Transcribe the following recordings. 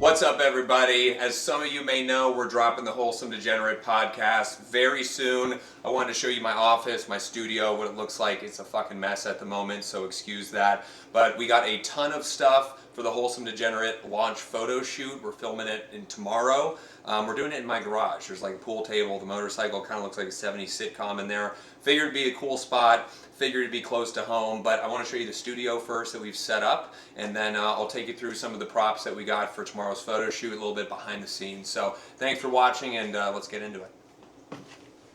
What's up, everybody? As some of you may know, we're dropping the Wholesome Degenerate Podcast very soon. I wanted to show you my office, my studio, what it looks like. It's a fucking mess at the moment, so excuse that. But we got a ton of stuff for the Wholesome Degenerate launch photo shoot. We're filming it tomorrow. We're doing it in my garage. There's like a pool table, the motorcycle kind of looks like a 70s sitcom in there. Figured it'd be a cool spot, figured it'd be close to home, but I want to show you the studio first that we've set up, and then I'll take you through some of the props that we got for tomorrow's photo shoot, a little bit behind the scenes. So thanks for watching, and let's get into it.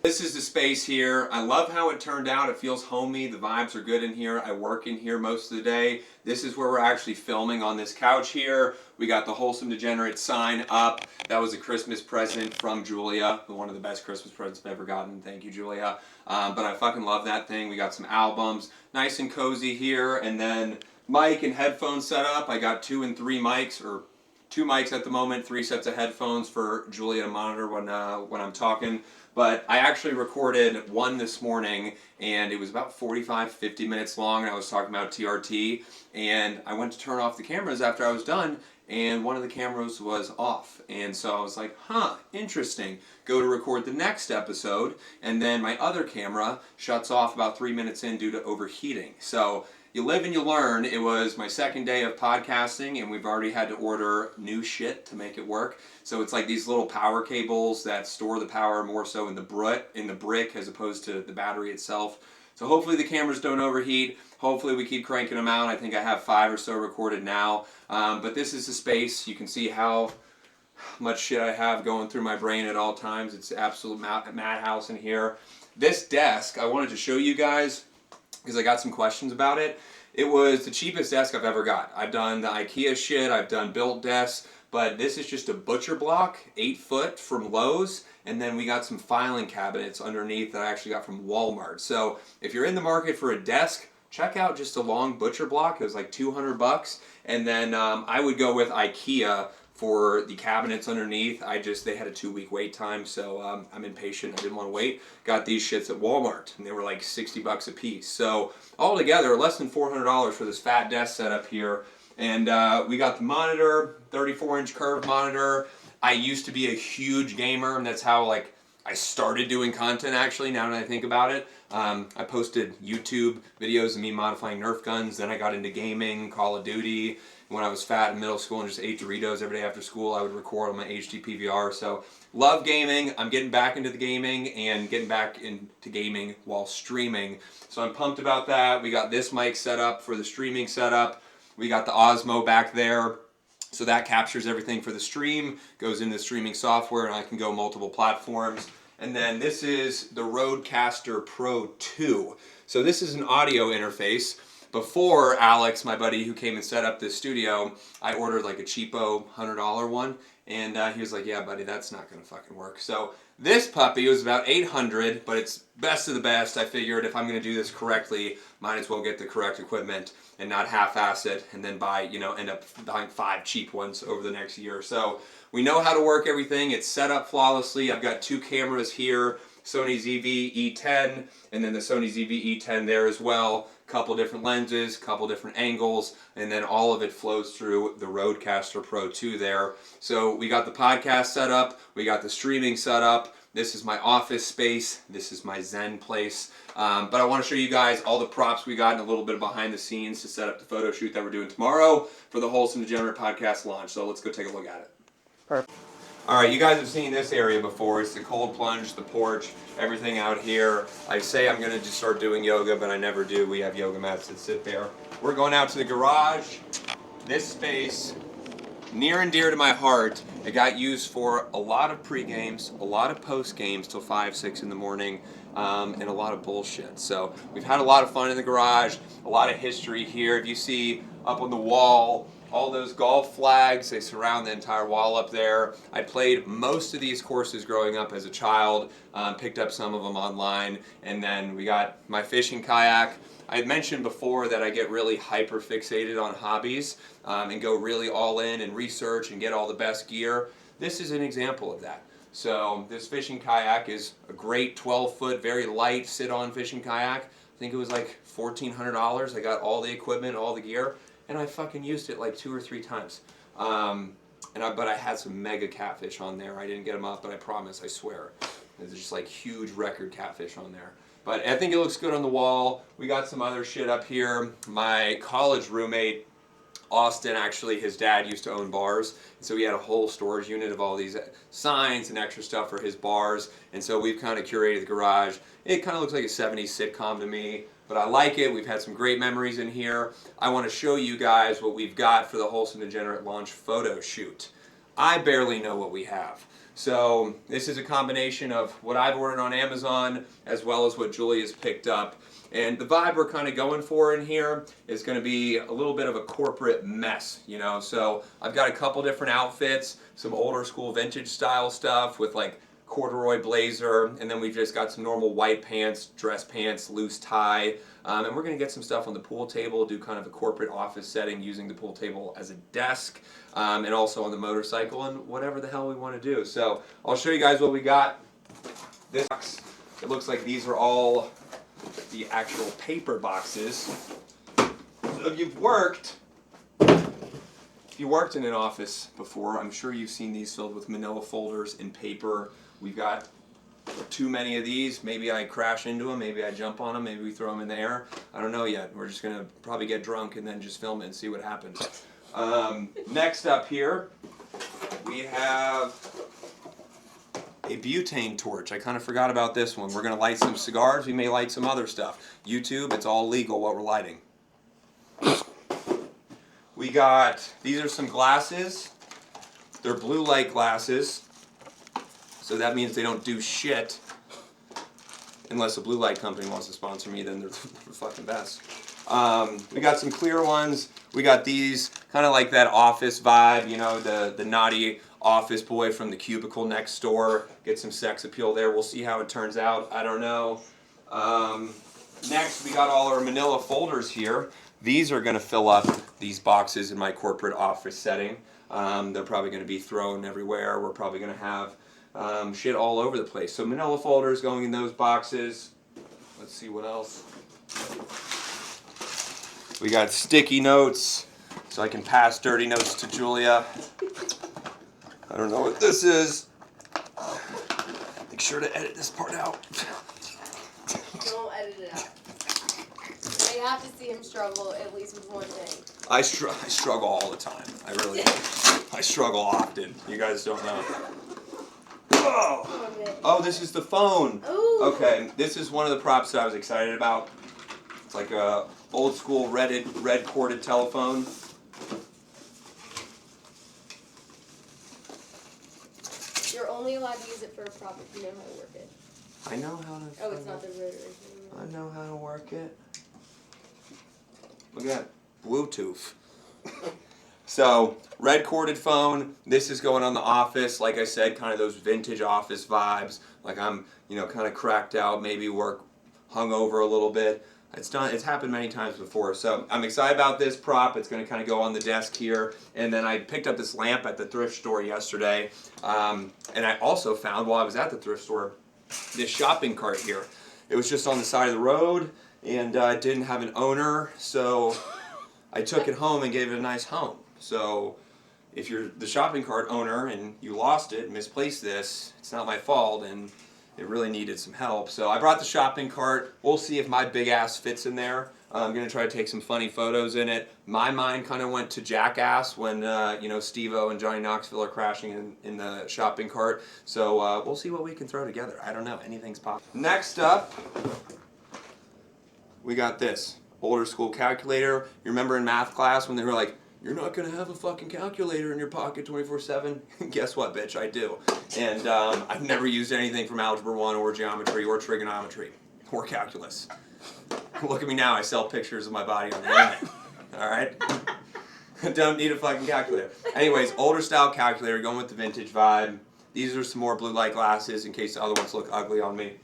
This is the space here. I love how it turned out. It feels homey. The vibes are good in here. I work in here most of the day. This is where we're actually filming, on this couch here. We got the Wholesome Degenerate sign up. That was a Christmas present from Julia. One of the best Christmas presents I've ever gotten. Thank you, Julia. But I fucking love that thing. We got some albums. Nice and cozy here. And then mic and headphones set up. I got 2 and 3 mics, or 2 mics at the moment, 3 sets of headphones for Julia to monitor when I'm talking. But I actually recorded one this morning, and it was about 45-50 minutes long, and I was talking about TRT, and I went to turn off the cameras after I was done, and one of the cameras was off. And so I was like, interesting. Go to record the next episode, and then my other camera shuts off about 3 minutes in due to overheating. So you live and you learn. It was my second day of podcasting, and we've already had to order new shit to make it work. So it's like these little power cables that store the power more so in the brick as opposed to the battery itself. So hopefully the cameras don't overheat. Hopefully we keep cranking them out. I think I have 5 or so recorded now. But this is the space. You can see how much shit I have going through my brain at all times. It's absolute madhouse in here. This desk, I wanted to show you guys because I got some questions about it. It was the cheapest desk I've ever got. I've done the IKEA shit, I've done built desks, but this is just a butcher block, 8 foot from Lowe's, and then we got some filing cabinets underneath that I actually got from Walmart. So if you're in the market for a desk, check out just a long butcher block. It was like $200, and then I would go with IKEA for the cabinets underneath. They had a 2-week wait time, so I'm impatient. I didn't want to wait. Got these shits at Walmart, and they were like $60 a piece. So altogether, less than $400 for this fat desk setup here. And we got the monitor, 34-inch curved monitor. I used to be a huge gamer, and that's how I started doing content, actually, now that I think about it. I posted YouTube videos of me modifying Nerf guns. Then I got into gaming, Call of Duty. When I was fat in middle school and just ate Doritos every day after school, I would record on my HD PVR. So love gaming. I'm getting back into the gaming and getting back into gaming while streaming. So I'm pumped about that. We got this mic set up for the streaming setup. We got the Osmo back there. So that captures everything for the stream, goes into the streaming software, and I can go multiple platforms. And then this is the Rodecaster Pro 2. So this is an audio interface. Before Alex, my buddy who came and set up this studio, I ordered like a cheapo $100 one, and he was like, yeah buddy, that's not gonna fucking work. So this puppy was about $800, but it's best of the best. I figured if I'm gonna do this correctly, might as well get the correct equipment and not half-ass it and then end up buying 5 cheap ones over the next year. So we know how to work everything. It's set up flawlessly. I've got 2 cameras here, Sony ZV-E10, and then the Sony ZV-E10 there as well. Couple different lenses, couple different angles, and then all of it flows through the Rodecaster Pro 2 there. So we got the podcast set up, we got the streaming set up. This is my office space, this is my Zen place. But I want to show you guys all the props we got and a little bit of behind the scenes to set up the photo shoot that we're doing tomorrow for the Wholesome Degenerate Podcast launch. So let's go take a look at it. Perfect. Alright, you guys have seen this area before. It's the cold plunge, the porch, everything out here. I say I'm going to just start doing yoga, but I never do. We have yoga mats that sit there. We're going out to the garage. This space, near and dear to my heart, it got used for a lot of pre-games, a lot of post-games till 5, 6 in the morning, and a lot of bullshit. So we've had a lot of fun in the garage, a lot of history here. If you see up on the wall, all those golf flags, they surround the entire wall up there. I played most of these courses growing up as a child, picked up some of them online, and then we got my fishing kayak. I had mentioned before that I get really hyper fixated on hobbies and go really all in and research and get all the best gear. This is an example of that. So this fishing kayak is a great 12-foot, very light sit-on fishing kayak. I think it was like $1,400. I got all the equipment, all the gear, and I fucking used it like 2 or 3 times. But I had some mega catfish on there. I didn't get them up, but I promise, I swear. There's just like huge record catfish on there. But I think it looks good on the wall. We got some other shit up here. My college roommate, Austin, actually, his dad used to own bars, so he had a whole storage unit of all these signs and extra stuff for his bars, and so we've kind of curated the garage. It kind of looks like a 70s sitcom to me, but I like it. We've had some great memories in here. I want to show you guys what we've got for the Wholesome Degenerate launch photo shoot. I barely know what we have. So this is a combination of what I've ordered on Amazon as well as what Julia's picked up. And the vibe we're kind of going for in here is going to be a little bit of a corporate mess, you know. So I've got a couple different outfits, some older school vintage style stuff with like corduroy blazer, and then we've just got some normal white pants, dress pants, loose tie. And we're going to get some stuff on the pool table, do kind of a corporate office setting using the pool table as a desk, and also on the motorcycle and whatever the hell we want to do. So I'll show you guys what we got. This box, it looks like these are all the actual paper boxes. So if you've worked in an office before, I'm sure you've seen these filled with manila folders and paper. We've got too many of these. Maybe I crash into them, maybe I jump on them, maybe we throw them in the air. I don't know yet. We're just going to probably get drunk and then just film it and see what happens. Next up here, we have a butane torch. I kind of forgot about this one. We're going to light some cigars. We may light some other stuff. YouTube, it's all legal what we're lighting. We got, these are some glasses. They're blue light glasses. So that means they don't do shit. Unless a blue light company wants to sponsor me, then they're the fucking best. We got some clear ones. We got these, kind of like that office vibe, you know, the naughty office boy from the cubicle next door. Get some sex appeal there. We'll see how it turns out. I don't know. Next, we got all our manila folders here. These are going to fill up these boxes in my corporate office setting. They're probably going to be thrown everywhere. We're probably going to have shit all over the place. So manila folders going in those boxes. Let's see what else. We got sticky notes, so I can pass dirty notes to Julia. I don't know what this is. Make sure to edit this part out. Don't edit it out. I have to see him struggle at least with one thing. I struggle all the time. I really do. I struggle often. You guys don't know. Oh, this is the phone. Ooh. Okay, this is one of the props that I was excited about. It's like a old school red corded telephone. You're only allowed to use it for a prop if you know how to work it. I know how to. Oh, it's not the rotary. I know how to work it. Look at that, Bluetooth. So, red corded phone. This is going on the office. Like I said, kind of those vintage office vibes. Like I'm, you know, kind of cracked out, maybe work hungover a little bit. It's happened many times before. So I'm excited about this prop. It's going to kind of go on the desk here. And then I picked up this lamp at the thrift store yesterday. And I also found while I was at the thrift store this shopping cart here. It was just on the side of the road and it didn't have an owner. So I took it home and gave it a nice home. So if you're the shopping cart owner and you lost it, misplaced this, it's not my fault. And it really needed some help. So I brought the shopping cart. We'll see if my big ass fits in there. I'm going to try to take some funny photos in it. My mind kind of went to Jackass when, you know, Steve-O and Johnny Knoxville are crashing in the shopping cart. So we'll see what we can throw together. I don't know. Anything's possible. Next up, we got this. Older school calculator. You remember in math class when they were like, you're not going to have a fucking calculator in your pocket 24/7? Guess what, bitch? I do. And I've never used anything from Algebra 1 or geometry or trigonometry or calculus. Look at me now. I sell pictures of my body on the internet. All right? Don't need a fucking calculator. Anyways, older style calculator, going with the vintage vibe. These are some more blue light glasses in case the other ones look ugly on me.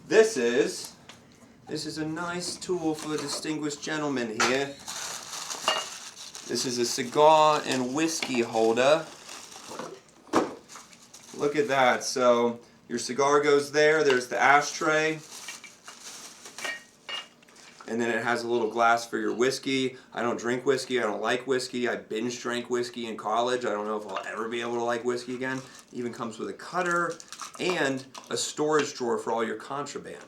This is a nice tool for a distinguished gentleman here. This is a cigar and whiskey holder. Look at that. So your cigar goes there. There's the ashtray. And then it has a little glass for your whiskey. I don't drink whiskey. I don't like whiskey. I binge drank whiskey in college. I don't know if I'll ever be able to like whiskey again. Even comes with a cutter and a storage drawer for all your contraband.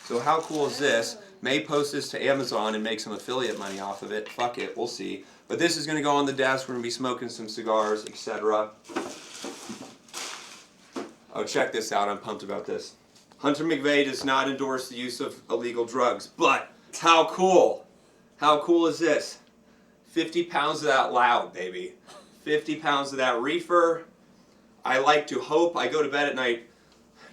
So how cool is this? May post this to Amazon and make some affiliate money off of it. Fuck it, we'll see. But this is going to go on the desk. We're going to be smoking some cigars, etc. Oh, check this out. I'm pumped about this. Hunter McVeigh does not endorse the use of illegal drugs, but how cool? How cool is this? 50 pounds of that loud, baby. 50 pounds of that reefer. I like to hope. I go to bed at night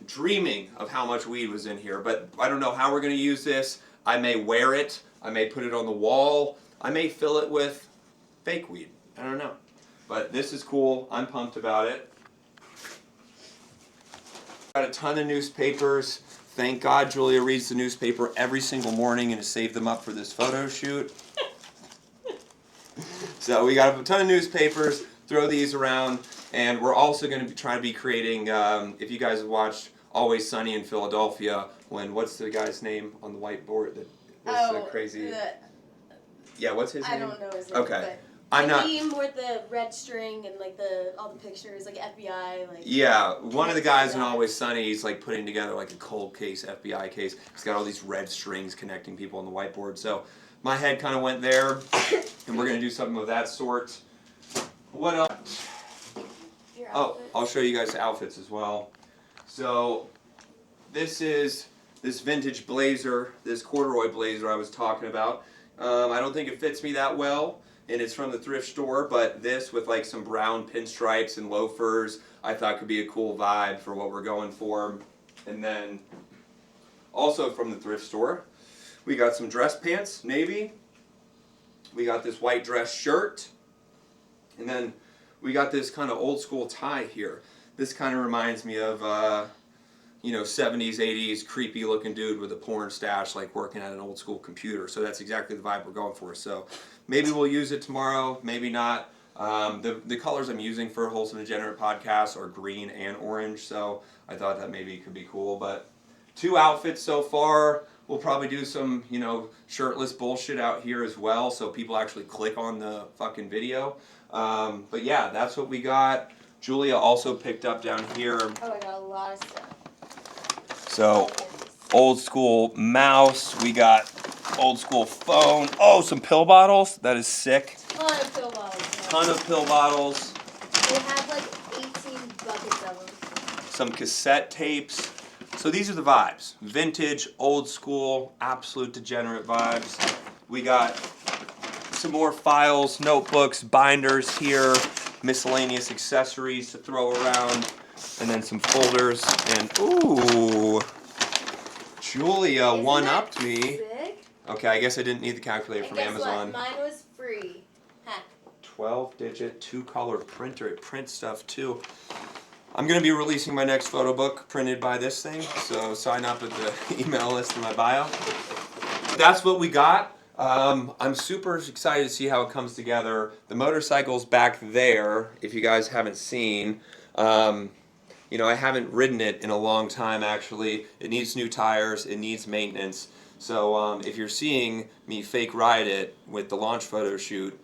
dreaming of how much weed was in here, but I don't know how we're going to use this. I may wear it. I may put it on the wall. I may fill it with fake weed. I don't know. But this is cool. I'm pumped about it. Got a ton of newspapers. Thank God Julia reads the newspaper every single morning and has saved them up for this photo shoot. So we got a ton of newspapers. Throw these around. And we're also going to be trying to be creating, if you guys have watched Always Sunny in Philadelphia, what's the guy's name on the whiteboard that was the crazy... Yeah, what's his name? I don't know his name. Okay. I'm not... The meme with the red string and like all the pictures, like FBI, like... Yeah, one of the guys in Always Sunny, he's like putting together like a cold case, FBI case. He's got all these red strings connecting people on the whiteboard. So my head kind of went there, and we're going to do something of that sort. What else? Oh, I'll show you guys the outfits as well. So this is this vintage blazer, this corduroy blazer I was talking about. I don't think it fits me that well, and it's from the thrift store, but this with like some brown pinstripes and loafers I thought could be a cool vibe for what we're going for. And then also from the thrift store, we got some dress pants, navy. We got this white dress shirt, and then we got this kind of old school tie here. This kind of reminds me of, 70s, 80s, creepy looking dude with a porn stash, like working at an old school computer. So that's exactly the vibe we're going for. So maybe we'll use it tomorrow, maybe not. The colors I'm using for Wholesome Degenerate Podcast are green and orange, so I thought that maybe could be cool. But 2 outfits so far. We'll probably do some, shirtless bullshit out here as well, so people actually click on the fucking video. But yeah, that's what we got. Julia also picked up down here. Oh, I got a lot of stuff. So, old school mouse. We got old school phone. Oh, some pill bottles. That is sick. Ton of pill bottles. Ton of pill bottles. We have like 18 buckets of them. Some cassette tapes. So these are the vibes. Vintage, old school, absolute degenerate vibes. We got some more files, notebooks, binders here, miscellaneous accessories to throw around, and then some folders. And ooh, Julia one-upped me. Sick? Okay, I guess I didn't need the calculator from Amazon. What? Mine was free. Heck. 12-digit, 2-color printer. It prints stuff too. I'm going to be releasing my next photo book printed by this thing, so sign up at the email list in my bio. That's what we got. I'm super excited to see how it comes together. The motorcycle's back there, if you guys haven't seen. I haven't ridden it in a long time, actually. It needs new tires. It needs maintenance. So if you're seeing me fake ride it with the launch photo shoot,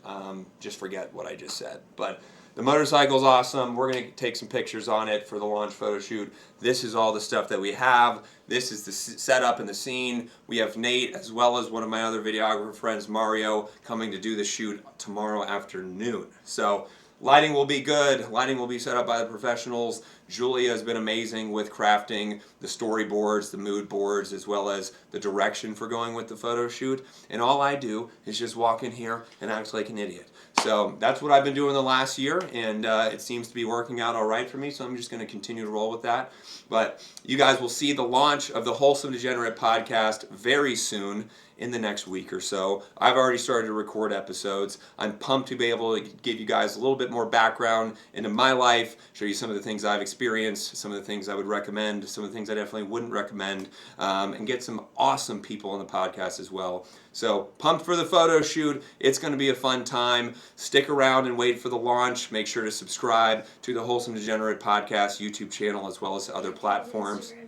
just forget what I just said. But the motorcycle's awesome. We're going to take some pictures on it for the launch photo shoot. This is all the stuff that we have. This is the setup and the scene. We have Nate, as well as one of my other videographer friends, Mario, coming to do the shoot tomorrow afternoon. So lighting will be good. Lighting will be set up by the professionals. Julia has been amazing with crafting the storyboards, the mood boards, as well as the direction for going with the photo shoot. And all I do is just walk in here and act like an idiot. So that's what I've been doing the last year, and it seems to be working out all right for me, so I'm just going to continue to roll with that. But you guys will see the launch of the Wholesome Degenerate Podcast very soon, in the next week or so. I've already started to record episodes. I'm pumped to be able to give you guys a little bit more background into my life, show you some of the things I've experienced, some of the things I would recommend, some of the things I definitely wouldn't recommend, and get some awesome people on the podcast as well. So pumped for the photo shoot. It's going to be a fun time. Stick around and wait for the launch. Make sure to subscribe to the Wholesome Degenerate Podcast YouTube channel as well as other platforms. Instagram.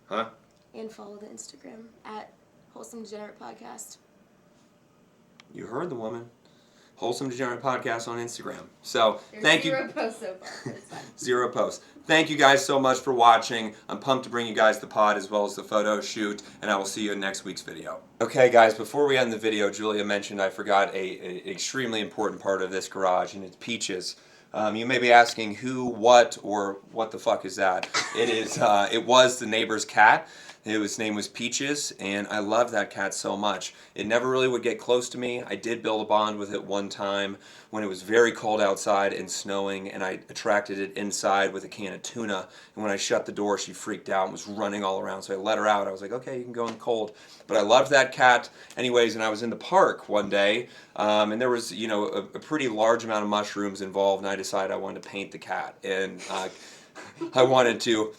Huh? And follow the Instagram at Wholesome Degenerate Podcast. You heard the woman. Wholesome Degenerate Podcast on Instagram. So, There's thank you. zero posts so far, but it's fine. Zero posts. Thank you guys so much for watching. I'm pumped to bring you guys the pod as well as the photo shoot, and I will see you in next week's video. Okay guys, before we end the video, Julia mentioned I forgot a extremely important part of this garage, and it's Peaches. You may be asking who, what, or what the fuck is that? It was the neighbor's cat. His name was Peaches, and I loved that cat so much. It never really would get close to me. I did build a bond with it one time when it was very cold outside and snowing, and I attracted it inside with a can of tuna. And when I shut the door, she freaked out and was running all around. So I let her out. I was like, okay, you can go in the cold. But I loved that cat. Anyways, and I was in the park one day, and there was, you know, a pretty large amount of mushrooms involved, and I decided I wanted to paint the cat. And I wanted to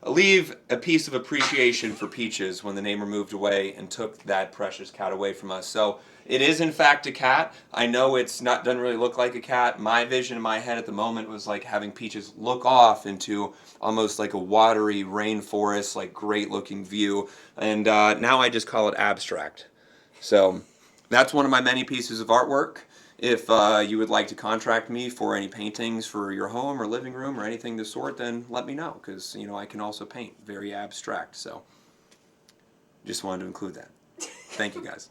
leave a piece of appreciation for Peaches when the neighbor moved away and took that precious cat away from us. So it is in fact a cat. I know doesn't really look like a cat. My vision in my head at the moment was like having Peaches look off into almost like a watery rainforest, like great looking view. And now I just call it abstract. So that's one of my many pieces of artwork. If you would like to contract me for any paintings for your home or living room or anything of the sort, then let me know, because you know I can also paint very abstract. So just wanted to include that. Thank you guys.